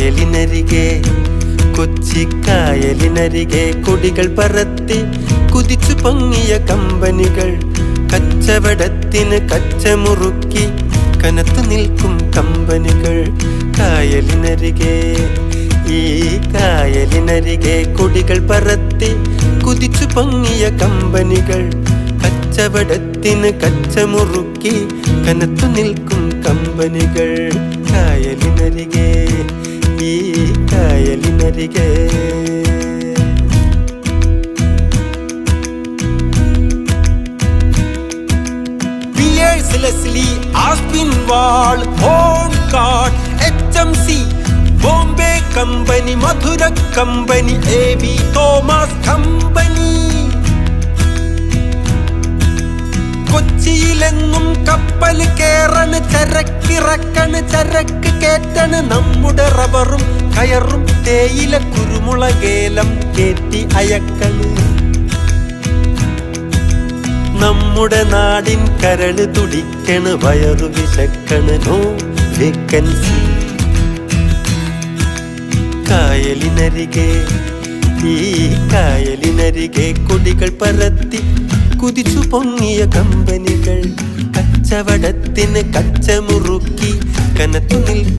കായലിനരികെ കൊച്ചിക്കായലിനരികെ കൊടികൾ പറത്തി കുതിച്ചു പൊങ്ങിയ കമ്പനികൾ, കച്ചവടത്തിന് കച്ചമുറുക്കി കനത്തു നിൽക്കും കമ്പനികൾ. കായലിനരികെ ഈ കായലിനരികെ കൊടികൾ പറത്തി കുതിച്ചു പൊങ്ങിയ കമ്പനികൾ, കച്ചവടത്തിന് കച്ചമുറുക്കി കനത്തു നിൽക്കും കമ്പനികൾ. കായലിനരികെ ഈ കായലിനരികെ Leslie, Aspinwall, Homecourt, HMC, Bombay Company, Madhura Company, A.V. Thomas Company. കൊച്ചിയിലെങ്ങും കപ്പൽ കേറണ്, ചരക്കിറക്കണ്, ചരക്ക് കേറ്റണ്. നമ്മുടെ റബ്ബറും കയറും തേയില കുരുമുളകേലം കേറ്റി അയക്കണ്. നമ്മുടെ നാടിൻ കരള് തുടിക്കണ്, വയറു വിശക്കണ്, നോ വേക്കൻസി. കായലിനരികെ ഈ കായലിനരികെ കൊടികൾ പറത്തി കുതിച്ചു പൊങ്ങിയ കമ്പനികൾ, കച്ചവടത്തിന് കച്ചമുറുക്കി കനത്തു നിൽക്കും